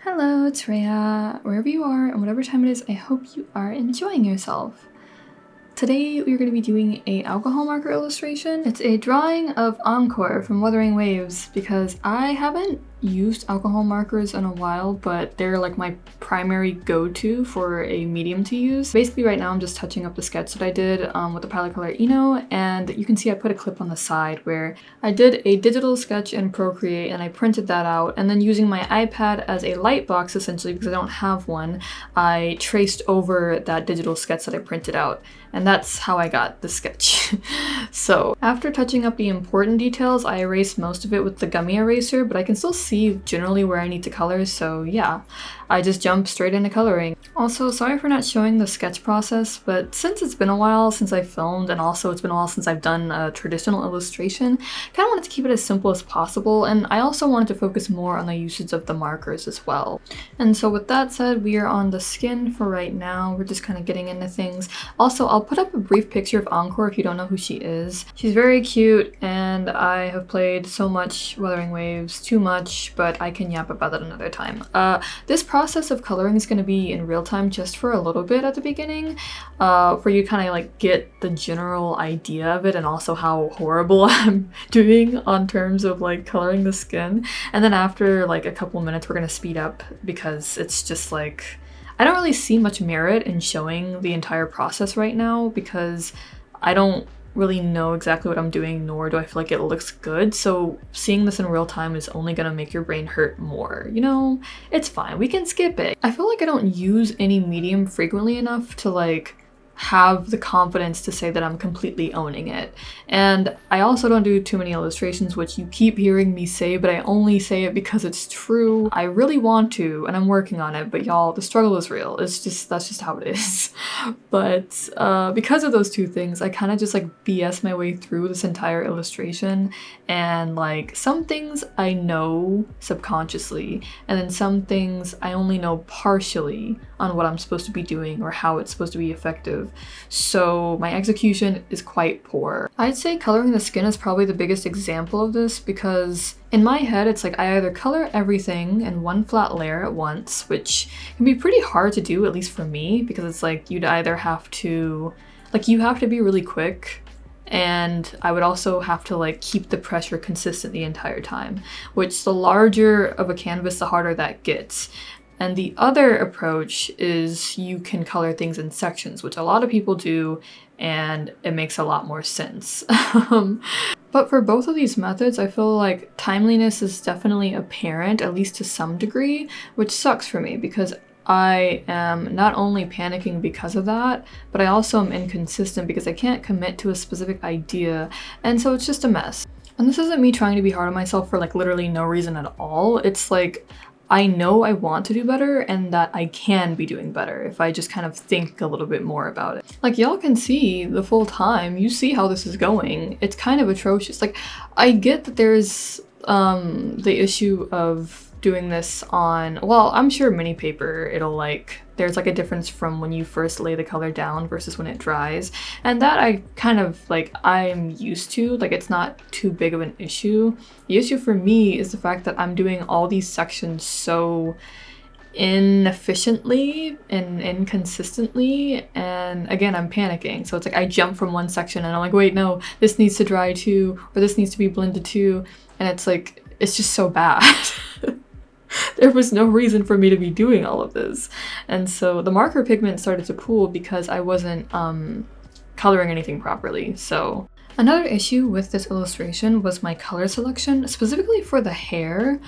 Hello, it's Rhea. Wherever you are and whatever time it is, I hope you are enjoying yourself. Today we're going to be doing a alcohol marker illustration. It's a drawing of Encore from Wuthering Waves because I haven't used alcohol markers in a while, but they're like my primary go-to for a medium to use. Basically right now I'm just touching up the sketch that I did with the palette color Eno, and you can see I put a clip on the side where I did a digital sketch in Procreate and I printed that out, and then using my iPad as a light box essentially because I don't have one, I traced over that digital sketch that I printed out. And that's how I got the sketch. So after touching up the important details, I erased most of it with the gummy eraser, but I can still see generally where I need to color, so yeah, I just jumped straight into coloring. Also, sorry for not showing the sketch process, but since it's been a while since I filmed, and also it's been a while since I've done a traditional illustration, kind of wanted to keep it as simple as possible, and I also wanted to focus more on the usage of the markers as well. And so with that said, we are on the skin for right now. We're just kind of getting into things. Also, I'll put up a brief picture of Encore if you don't know who she is. She's very cute, and I have played so much Wuthering Waves, too much, but I can yap about that another time. This process of coloring is going to be in real time just for a little bit at the beginning, for you kind of like get the general idea of it and also how horrible I'm doing on terms of like coloring the skin. And then after like a couple minutes, we're going to speed up because it's just like, I don't really see much merit in showing the entire process right now because I don't really know exactly what I'm doing, nor do I feel like it looks good. So seeing this in real time is only gonna make your brain hurt more. You know, it's fine, we can skip it. I feel like I don't use any medium frequently enough to like have the confidence to say that I'm completely owning it. And I also don't do too many illustrations, which you keep hearing me say, but I only say it because it's true. I really want to, and I'm working on it, but y'all, the struggle is real. It's just, that's just how it is. But because of those two things, I kind of just like BS my way through this entire illustration, and like some things I know subconsciously, and then some things I only know partially on what I'm supposed to be doing or how it's supposed to be effective. So my execution is quite poor. I'd say coloring the skin is probably the biggest example of this because in my head it's like I either color everything in one flat layer at once, which can be pretty hard to do, at least for me, because it's like you'd either have to, like you have to be really quick, and I would also have to like keep the pressure consistent the entire time, which the larger of a canvas the harder that gets. And the other approach is you can color things in sections, which a lot of people do, and it makes a lot more sense. But for both of these methods, I feel like timeliness is definitely apparent, at least to some degree, which sucks for me because I am not only panicking because of that, but I also am inconsistent because I can't commit to a specific idea, and so it's just a mess. And this isn't me trying to be hard on myself for like literally no reason at all. It's like, I know I want to do better and that I can be doing better if I just kind of think a little bit more about it. Like y'all can see the full time, you see how this is going. It's kind of atrocious. Like I get that there's the issue of doing this on, well, I'm sure mini paper, it'll like, there's like a difference from when you first lay the color down versus when it dries. And that I kind of like, I'm used to, like it's not too big of an issue. The issue for me is the fact that I'm doing all these sections so inefficiently and inconsistently, and again I'm panicking, so it's like I jump from one section and I'm like, wait, no, this needs to dry too, or this needs to be blended too, and it's like, it's just so bad. There was no reason for me to be doing all of this. And so the marker pigment started to pool because I wasn't coloring anything properly. So another issue with this illustration was my color selection, specifically for the hair.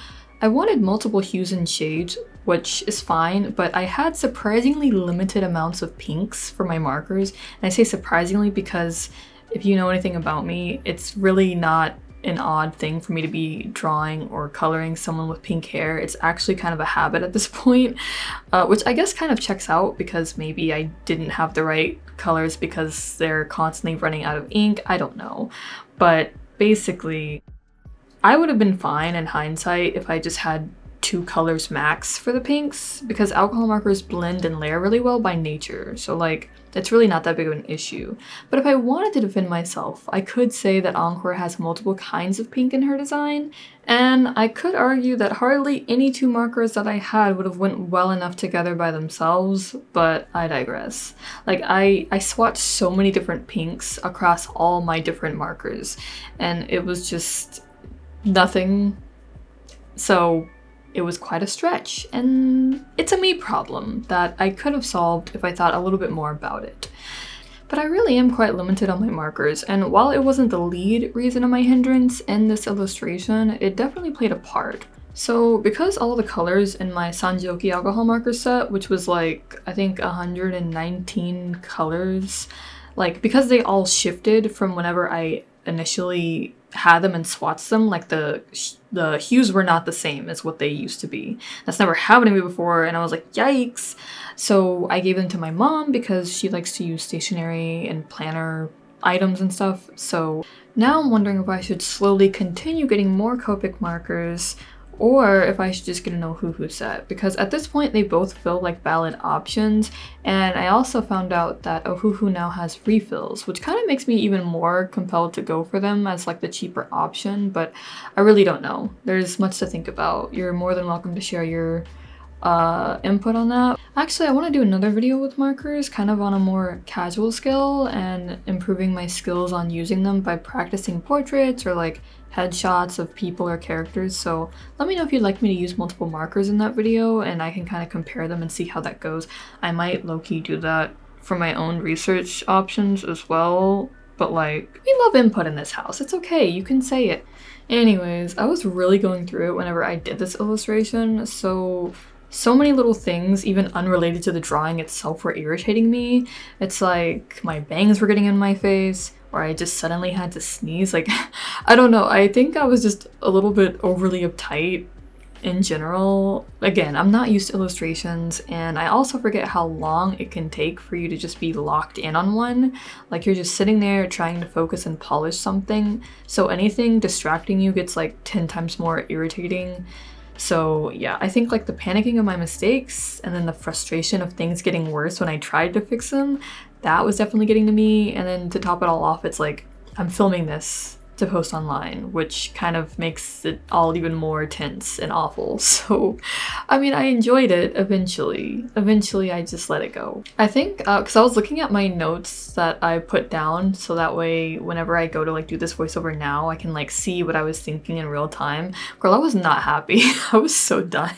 I wanted multiple hues and shades, which is fine, but I had surprisingly limited amounts of pinks for my markers. And I say surprisingly because if you know anything about me, it's really not an odd thing for me to be drawing or coloring someone with pink hair. It's actually kind of a habit at this point, which I guess kind of checks out because maybe I didn't have the right colors because they're constantly running out of ink. I don't know. But basically, I would have been fine in hindsight if I just had 2 colors max for the pinks because alcohol markers blend and layer really well by nature. So like, it's really not that big of an issue. But if I wanted to defend myself, I could say that Encore has multiple kinds of pink in her design, and I could argue that hardly any 2 markers that I had would have went well enough together by themselves, but I digress. Like, I swatched so many different pinks across all my different markers, and it was just nothing. So it was quite a stretch, and it's a me problem that I could have solved if I thought a little bit more about it. But I really am quite limited on my markers, and while it wasn't the lead reason of my hindrance in this illustration, it definitely played a part. So because all the colors in my Sanjoki alcohol marker set, which was like, I think 119 colors, like because they all shifted from whenever I initially had them and swatched them, like the hues were not the same as what they used to be. That's never happened to me before, and I was like, yikes. So I gave them to my mom because she likes to use stationery and planner items and stuff. So now I'm wondering if I should slowly continue getting more Copic markers, or if I should just get an ohuhu set, because at this point they both feel like valid options, and I also found out that ohuhu now has refills, which kind of makes me even more compelled to go for them as like the cheaper option, but I really don't know. There's much to think about. You're more than welcome to share your input on that. Actually, I want to do another video with markers kind of on a more casual scale and improving my skills on using them by practicing portraits or like headshots of people or characters. So let me know if you'd like me to use multiple markers in that video, and I can kind of compare them and see how that goes. I might low-key do that for my own research options as well, but like, we love input in this house. It's okay, you can say it. Anyways, I was really going through it whenever I did this illustration, so many little things, even unrelated to the drawing itself, were irritating me. It's like my bangs were getting in my face, or I just suddenly had to sneeze. Like, I don't know, I think I was just a little bit overly uptight in general. Again, I'm not used to illustrations, and I also forget how long it can take for you to just be locked in on one. Like, you're just sitting there trying to focus and polish something, so anything distracting you gets like 10 times more irritating. So yeah, I think like the panicking of my mistakes and then the frustration of things getting worse when I tried to fix them, that was definitely getting to me. And then to top it all off, it's like I'm filming this to post online, which kind of makes it all even more tense and awful. So, I mean, I enjoyed it eventually. Eventually, I just let it go. I think, because I was looking at my notes that I put down, so that way, whenever I go to like do this voiceover now, I can like see what I was thinking in real time. Girl, I was not happy. I was so done.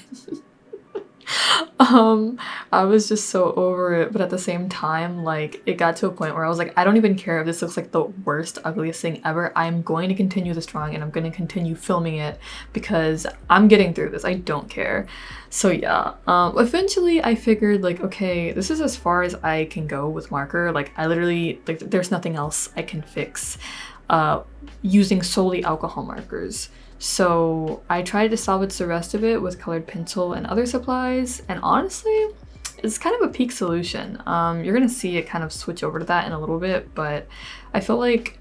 I was just so over it, but at the same time, like, it got to a point where I was like, I don't even care if this looks like the worst, ugliest thing ever. I'm going to continue this drawing and I'm going to continue filming it because I'm getting through this. I don't care. So yeah, eventually I figured like, okay, this is as far as I can go with marker. Like, I literally, like, there's nothing else I can fix using solely alcohol markers. So I tried to salvage the rest of it with colored pencil and other supplies, and honestly, it's kind of a peak solution. You're gonna see it kind of switch over to that in a little bit, but I feel like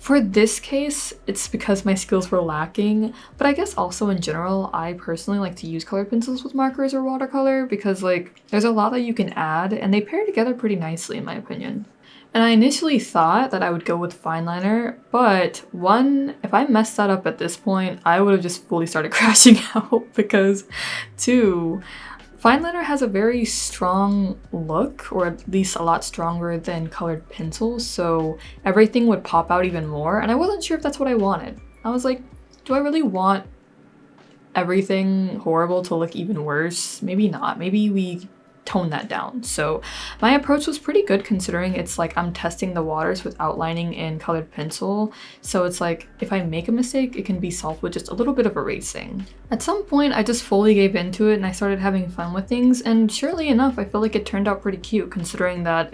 for this case, it's because my skills were lacking, but I guess also in general, I personally like to use colored pencils with markers or watercolor because like there's a lot that you can add and they pair together pretty nicely in my opinion. And I initially thought that I would go with fine liner, but one, if I messed that up at this point, I would have just fully started crashing out because two, fine liner has a very strong look, or at least a lot stronger than colored pencils, so everything would pop out even more, and I wasn't sure if that's what I wanted. I was like, do I really want everything horrible to look even worse? Maybe not. Maybe we tone that down. So my approach was pretty good considering it's like I'm testing the waters with outlining in colored pencil. So it's like if I make a mistake, it can be solved with just a little bit of erasing. At some point, I just fully gave into it and I started having fun with things, and surely enough, I feel like it turned out pretty cute considering that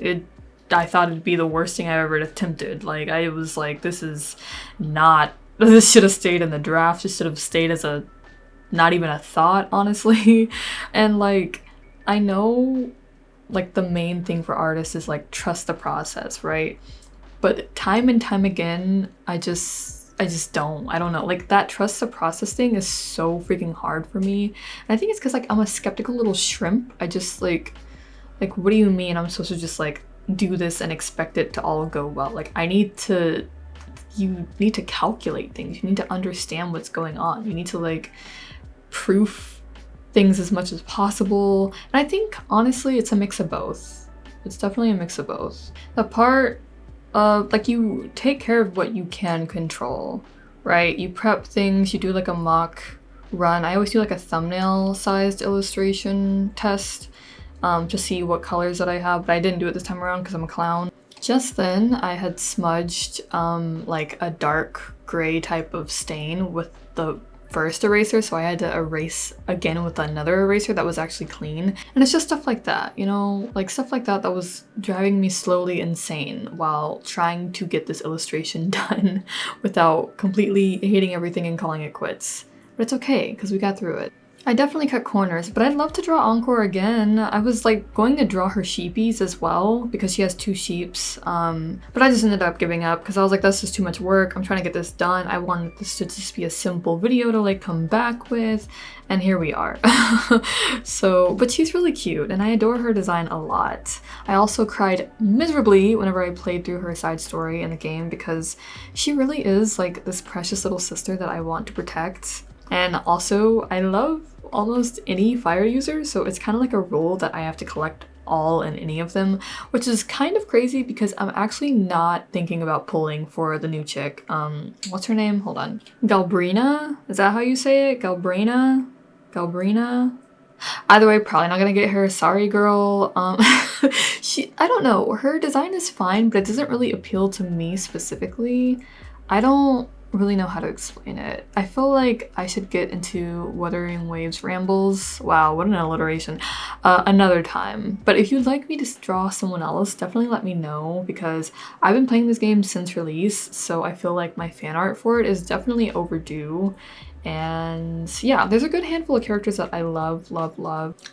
I thought it'd be the worst thing I ever attempted. Like, I was like, this should have stayed in the draft. This should have stayed as not even a thought, honestly. And like, I know like the main thing for artists is like trust the process, right? But time and time again, I just just don't. I don't know. Like that trust the process thing is so freaking hard for me. And I think it's because like I'm a skeptical little shrimp. I just like what do you mean I'm supposed to just like do this and expect it to all go well? Like you need to calculate things. You need to understand what's going on. You need to like proof things as much as possible. And I think honestly it's a mix of both. It's definitely a mix of both. The part of like you take care of what you can control, right? You prep things, you do like a mock run. I always do like a thumbnail sized illustration test to see what colors that I have, but I didn't do it this time around because I'm a clown. Just then I had smudged like a dark gray type of stain with the first eraser, so I had to erase again with another eraser that was actually clean. And it's just stuff like that, you know, like stuff like that that was driving me slowly insane while trying to get this illustration done without completely hating everything and calling it quits. But it's okay because we got through it. I definitely cut corners, but I'd love to draw Encore again. I was like going to draw her sheepies as well because she has 2 sheeps, but I just ended up giving up because I was like, that's just too much work. I'm trying to get this done. I wanted this to just be a simple video to like come back with, and here we are. So, but she's really cute and I adore her design a lot. I also cried miserably whenever I played through her side story in the game because she really is like this precious little sister that I want to protect. And also, I love almost any fire user, so it's kind of like a rule that I have to collect all and any of them, which is kind of crazy because I'm actually not thinking about pulling for the new chick. What's her name? Hold on. Galbrina? Is that how you say it? Galbrina? Either way, probably not gonna get her. Sorry, girl. I don't know. Her design is fine, but it doesn't really appeal to me specifically. I don't really know how to explain it. I feel like I should get into Wuthering Waves rambles. Wow, what an alliteration. Another time. But if you'd like me to draw someone else, definitely let me know because I've been playing this game since release, so I feel like my fan art for it is definitely overdue. And yeah, there's a good handful of characters that I love.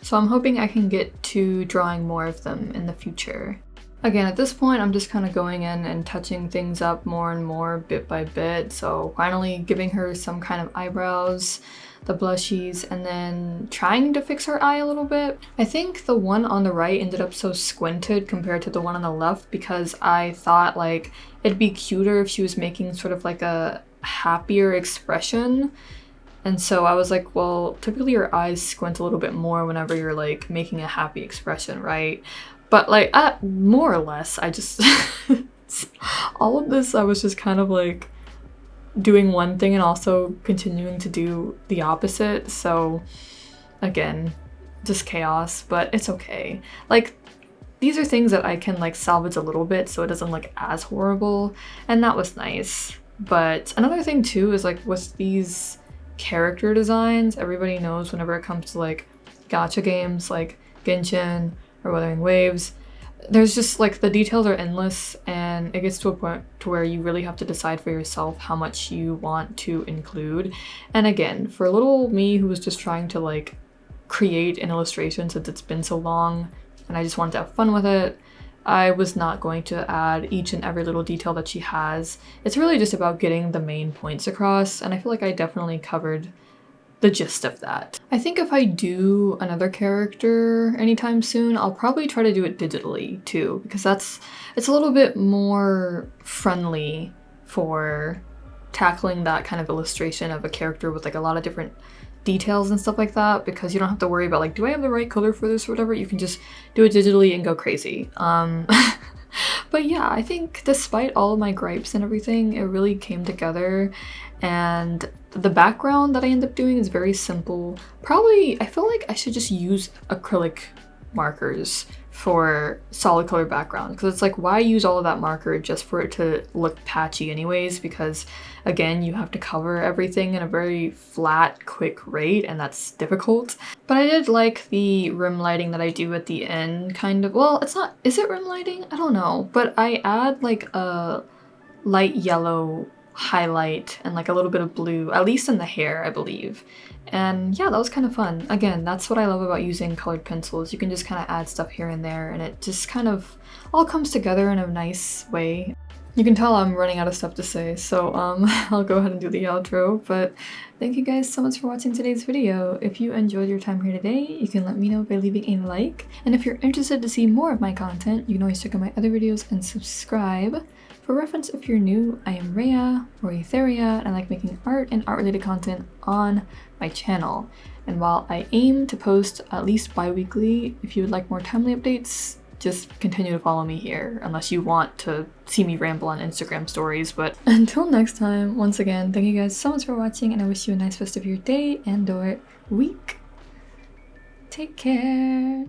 So I'm hoping I can get to drawing more of them in the future. Again, at this point, I'm just kind of going in and touching things up more and more bit by bit. So finally giving her some kind of eyebrows, the blushies, and then trying to fix her eye a little bit. I think the one on the right ended up so squinted compared to the one on the left because I thought like it'd be cuter if she was making sort of like a happier expression. And so I was like, well, typically your eyes squint a little bit more whenever you're like making a happy expression, right? But like, more or less, I just, all of this, I was just kind of like doing one thing and also continuing to do the opposite. So again, just chaos, but it's okay. Like, these are things that I can like salvage a little bit so it doesn't look as horrible. And that was nice. But another thing too is like with these character designs, everybody knows whenever it comes to like gacha games like Genshin or Wuthering Waves, there's just like the details are endless and it gets to a point to where you really have to decide for yourself how much you want to include. And again, for little me who was just trying to like create an illustration since it's been so long and I just wanted to have fun with it, I was not going to add each and every little detail that she has. It's really just about getting the main points across, and I feel like I definitely covered the gist of that. I think if I do another character anytime soon, I'll probably try to do it digitally too, because it's a little bit more friendly for tackling that kind of illustration of a character with like a lot of different details and stuff like that, because you don't have to worry about like, do I have the right color for this or whatever? You can just do it digitally and go crazy. But yeah, I think despite all of my gripes and everything, it really came together. And the background that I end up doing is very simple. Probably, I feel like I should just use acrylic markers for solid color background, because it's like, why use all of that marker just for it to look patchy anyways? Because again, you have to cover everything in a very flat, quick rate, and that's difficult. But I did like the rim lighting that I do at the end, kind of. Well, it's not, is it rim lighting? I don't know, but I add like a light yellow highlight and like a little bit of blue, at least in the hair, I believe. And yeah, that was kind of fun. Again, that's what I love about using colored pencils. You can just kind of add stuff here and there and it just kind of all comes together in a nice way. You can tell I'm running out of stuff to say, so I'll go ahead and do the outro, but thank you guys so much for watching today's video. If you enjoyed your time here today, you can let me know by leaving a like, and if you're interested to see more of my content, you can always check out my other videos and subscribe. For reference, if you're new, I am Rhea, or Etheria, and I like making art and art-related content on my channel. And while I aim to post at least bi-weekly, if you would like more timely updates, just continue to follow me here, unless you want to see me ramble on Instagram stories. But until next time, once again, thank you guys so much for watching, and I wish you a nice rest of your day and/or week. Take care!